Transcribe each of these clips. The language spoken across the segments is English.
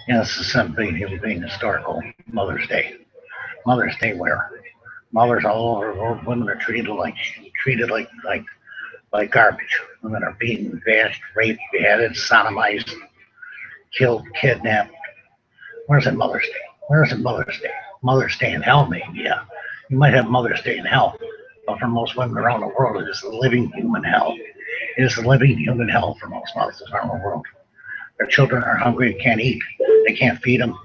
Yes, it's something being historical. Mother's Day. Mother's Day where mothers all over the world, women are treated like garbage. Women are beaten, bashed, raped, beheaded, sodomized, killed, kidnapped. Where's it Mother's Day? Where's it Mother's Day? Mother's Day in hell, maybe, yeah. You might have Mother's Day in hell, but for most women around the world, it is a living human hell. It is a living human hell for most mothers around the world. Their children are hungry, can't eat. They can't feed them.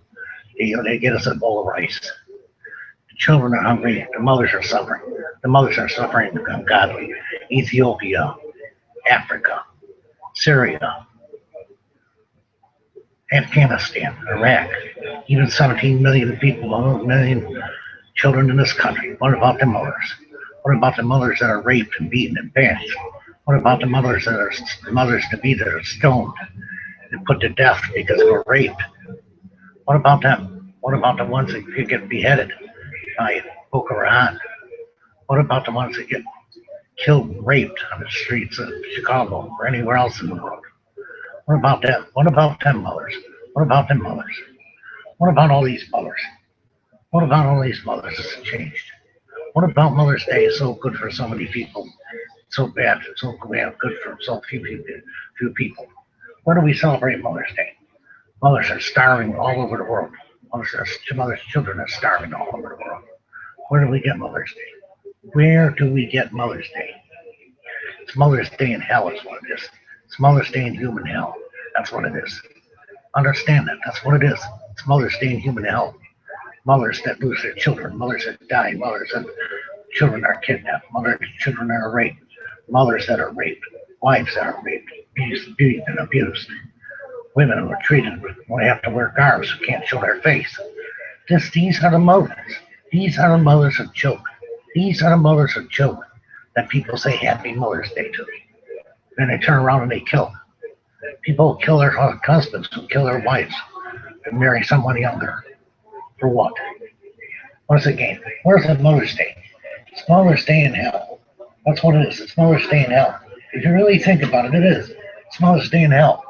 They get us a bowl of rice. The children are hungry. The mothers are suffering. The mothers are suffering ungodly. Ethiopia, Africa, Syria, Afghanistan, Iraq, even 17 million people, 1 million children in this country. What about the mothers? What about the mothers that are raped and beaten and bashed? What about the mothers that are the mothers to be that are stoned and put to death because they were raped? What about them? What about the ones that get beheaded by Boko Haram? What about the ones that get killed and raped on the streets of Chicago or anywhere else in the world? What about them? What about them mothers? What about them mothers? What about all these mothers? What about all these mothers that's changed? What about Mother's Day is so good for so many people, so bad, so bad, good for so few people? Where do we celebrate Mother's Day? Mothers are starving all over the world. Mothers' children are starving all over the world. Where do we get Mother's Day? Where do we get Mother's Day? It's Mother's Day in hell is what it is. It's Mother's Day in human hell. That's what it is. Understand that. That's what it is. It's Mother's Day in human hell. Mothers that lose their children, mothers that die, mothers that children are kidnapped, mothers children are raped, mothers that are raped, wives that are raped, abused and abused, women who are treated with who have to wear garbs who can't show their face. These are the mothers. These are the mothers of children. These are the mothers of children that people say Happy Mother's Day to. Then they turn around and they kill. People kill their husbands, who kill their wives, and marry someone younger. For what? What's the game? Where's the Mother's Day? It's Mother's Day in hell. That's what it is. It's Mother's Day in hell. If you really think about it, it is. It's Mother's Day in hell.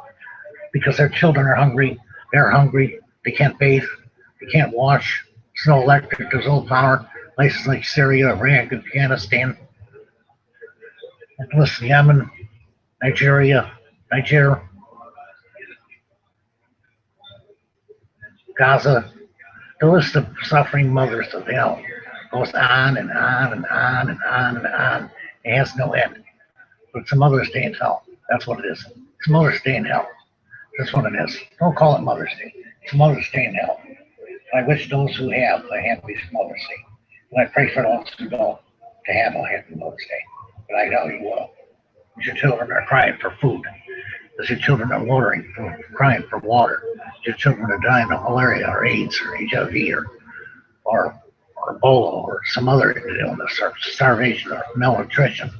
Because their children are hungry. They're hungry. They can't bathe. They can't wash. There's no electric. There's no power. Places like Syria, Iraq, Afghanistan, listen, Yemen, Niger, Gaza. The list of suffering mothers of hell goes on and on and on and on and on. It has no end. But it's a Mother's Day in hell. That's what it is. It's Mother's Day in hell. That's what it is. Don't call it Mother's Day. It's Mother's Day in hell. I wish those who have a happy Mother's Day. And I pray for those who don't to have a happy Mother's Day. But I know you will. Your children are crying for food. As your children are crying for water. Your children are dying of malaria or AIDS or HIV or Ebola or some other illness or starvation or malnutrition.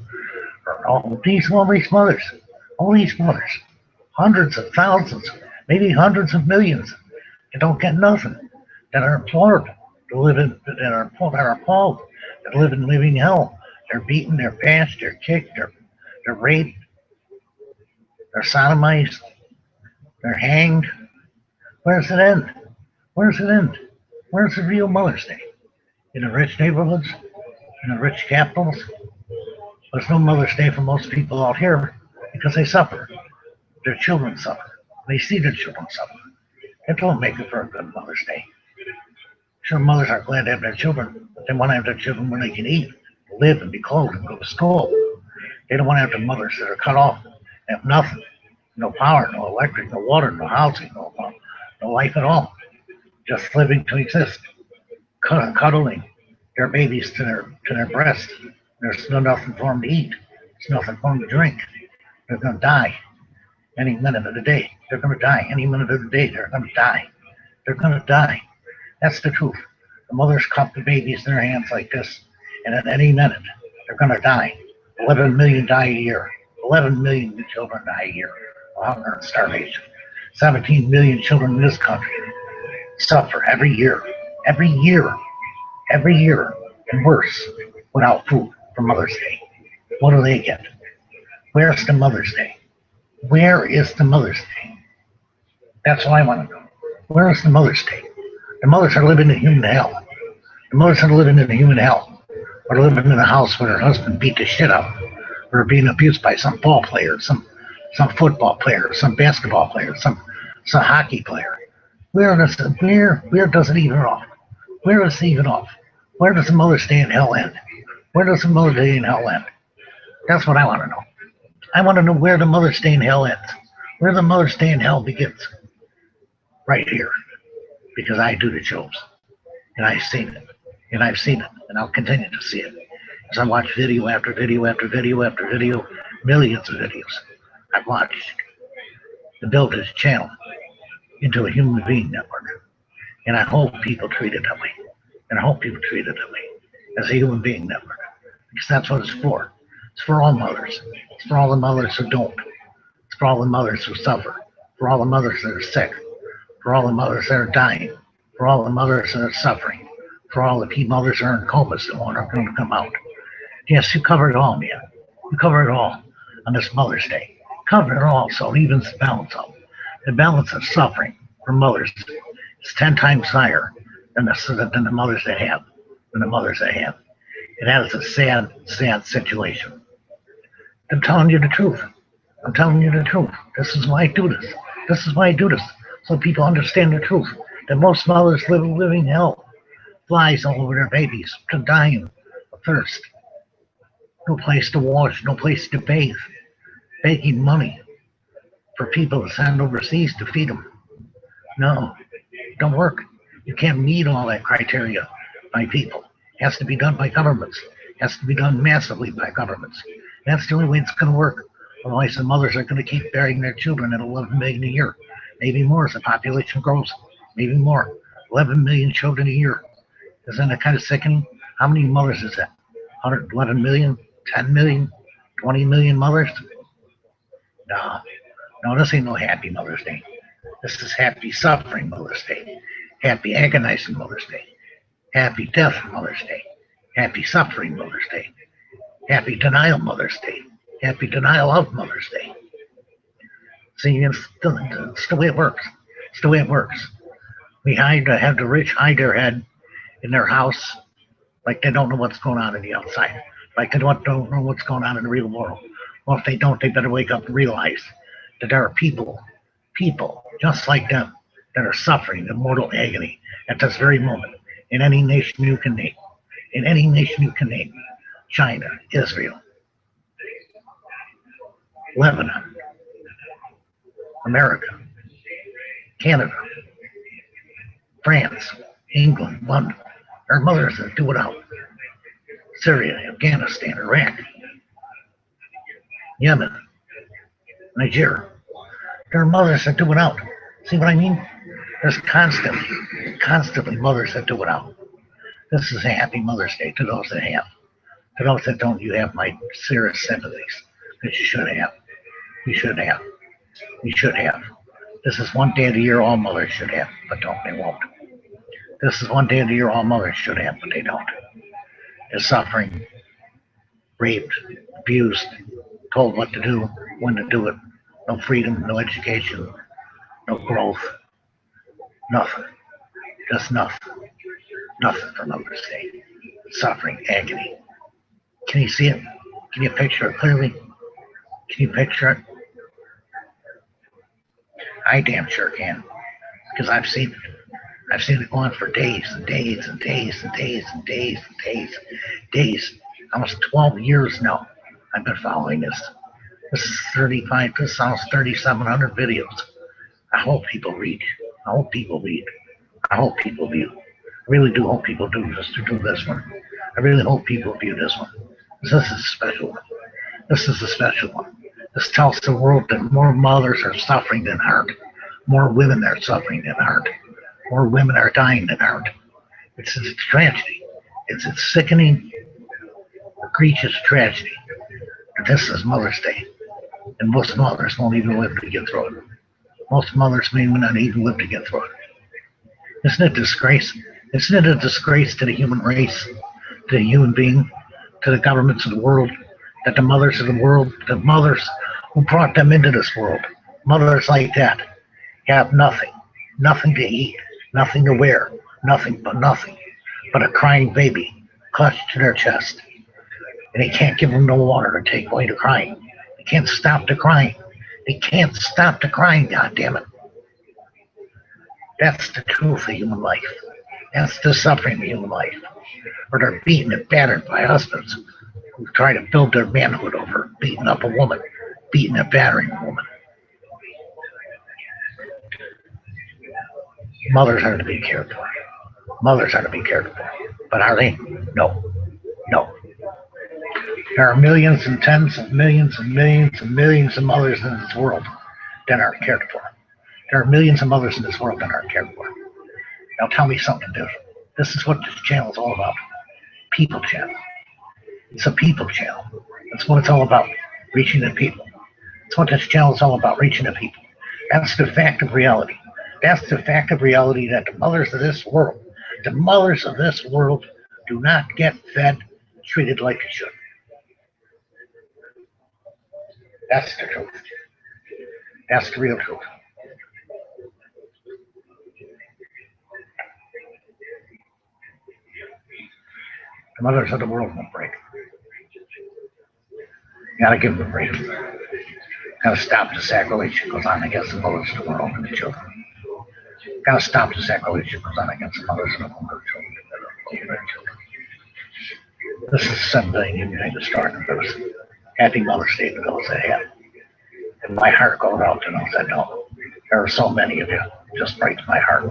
Or all these mothers, hundreds of thousands, maybe hundreds of millions, that don't get nothing, that are implored to live in, that are appalled, that live in living hell. They're beaten, they're bashed, they're kicked, they're raped, they're sodomized, they're hanged. Where does it end? Where does it end? Where's the real Mother's Day? In the rich neighborhoods? In the rich capitals? There's no Mother's Day for most people out here because they suffer. Their children suffer. They see their children suffer. That don't make it for a good Mother's Day. Sure, mothers are glad to have their children, but they want to have their children when they can eat, live, and be clothed and go to school. They don't want to have the mothers that are cut off, have nothing, no power, no electric, no water, no housing, no life at all, just living to exist, cuddling their babies to their breast. There's nothing for them to eat. There's nothing for them to drink. They're going to die any minute of the day. They're going to die any minute of the day. They're going to die. They're going to die. That's the truth. The mothers cup the babies in their hands like this, and at any minute, they're going to die. 11 million die a year. 11 million children die a year of hunger and starvation. 17 million children in this country suffer every year, and worse, without food for Mother's Day. What do they get? Where's the Mother's Day? Where is the Mother's Day? That's what I want to know. Where is the Mother's Day? The mothers are living in human hell. The mothers are living in human hell. Or living in a house where her husband beat the shit out, or being abused by some ball player, some football player, some basketball player, some hockey player. Where does it even off? Where does it even off? Where does the Mother's Day in hell end? Where does the Mother's Day in hell end? That's what I want to know. I want to know where the Mother's Day in hell ends. Where the Mother's Day in hell begins. Right here. Because I do the shows. And I've seen it. And I've seen it. And I'll continue to see it. As I watch video after video after video after video, millions of videos I've watched to build this channel into a human being network. And I hope people treat it that way. And I hope people treat it that way. As a human being network. Because that's what it's for. It's for all mothers. It's for all the mothers who don't. It's for all the mothers who suffer. For all the mothers that are sick. For all the mothers that are dying. For all the mothers that are suffering. For all the mothers that are in comas that aren't going to come out. Yes, you covered it all, man. You covered it all on this Mother's Day. Covered it all so it evens the balance out. The balance of suffering for mothers is 10 times higher than the mothers that have. Than the mothers that have. And that is a sad, sad situation. I'm telling you the truth. I'm telling you the truth. This is why I do this. This is why I do this. So people understand the truth. That most mothers live a living hell. Flies all over their babies. To dying of thirst. No place to wash. No place to bathe. Begging money for people to send overseas to feed them. No. Don't work. You can't meet all that criteria by people. It has to be done by governments. It has to be done massively by governments. That's the only way it's going to work. Otherwise, the mothers are going to keep burying their children at 11 million a year. Maybe more as the population grows. Maybe more. 11 million children a year. Isn't that kind of sickening? How many mothers is that? 111 million? 10 million? 20 million mothers? No. No, this ain't no happy Mother's Day. This is happy suffering Mother's Day. Happy agonizing Mother's Day. Happy death Mother's Day. Happy suffering Mother's Day. Happy denial Mother's Day. Happy denial of Mother's Day. See, it's the way it works. It's the way it works. We have the rich hide their head in their house like they don't know what's going on in the outside. Like they don't know what's going on in the real world. Well, if they don't, they better wake up and realize that there are people just like them that are suffering the mortal agony at this very moment in any nation you can name. In any nation you can name. China, Israel, Lebanon, America, Canada, France, England, London. There are mothers that do it out. Syria, Afghanistan, Iraq, Yemen, Nigeria. There are mothers that do it out. See what I mean? There's constantly mothers that do it out. This is a happy Mother's Day to those that have. To those that don't, you have my sincerest sympathies. That you should have. You should have. You should have. This is one day of the year all mothers should have, but they won't. This is one day of the year all mothers should have, but they don't. They're suffering, raped, abused, told what to do, when to do it. No freedom, no education, no growth, nothing. Just nothing. Nothing for Mother's Day. Suffering, agony. Can you see it? Can you picture it clearly? Can you picture it? I damn sure can. Because I've seen it. I've seen it go on for days and days and days and days and days and days. Days. Almost 12 years now I've been following this. This is 3,700 videos. I hope people read. I hope people read. I hope people view. I really do hope people do just to do this one. I really hope people view this one. This is a special one. This is a special one. This tells the world that more mothers are suffering than hurt. More women are suffering than hurt. More women are dying than hurt. It's a tragedy. It's a sickening, egregious tragedy. And this is Mother's Day. And most mothers won't even live to get through it. Most mothers may not even live to get through it. Isn't it a disgrace? Isn't it a disgrace to the human race, to the human being, to the governments of the world, that the mothers of the world, the mothers who brought them into this world, mothers like that, have nothing. nothing to eat, nothing to wear, nothing but a crying baby clutched to their chest. And they can't give them no water to take away the crying. They can't stop the crying. They can't stop the crying, God damn it. That's the truth of human life. That's the suffering of human life. Or they're beaten and battered by husbands who try to build their manhood over beating up a woman, beating and battering a woman. Mothers are to be cared for. Mothers are to be cared for. But are they? No. No. There are millions and tens of millions and millions and millions of mothers in this world that aren't cared for. There are millions of mothers in this world that aren't cared for. Now tell me something different. This is what this channel is all about. People channel. It's a people channel. That's what it's all about. Reaching the people. That's what this channel is all about. Reaching the people. That's the fact of reality. That's the fact of reality that the mothers of this world, do not get fed, treated like they should. That's the truth. That's the real truth. The mothers of the world won't break. You gotta give them a break. Gotta stop the sacrilege that goes on against the mothers of the world and the children. Gotta stop the sacrilege that goes on against the mothers of the world and the children. This is the 7 billion human beings that started this. Happy Mother's Day to those that have. And my heart goes out to those that don't. There are so many of you. It just breaks my heart.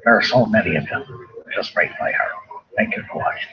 There are so many of you. It just breaks my heart. Thank you for watching.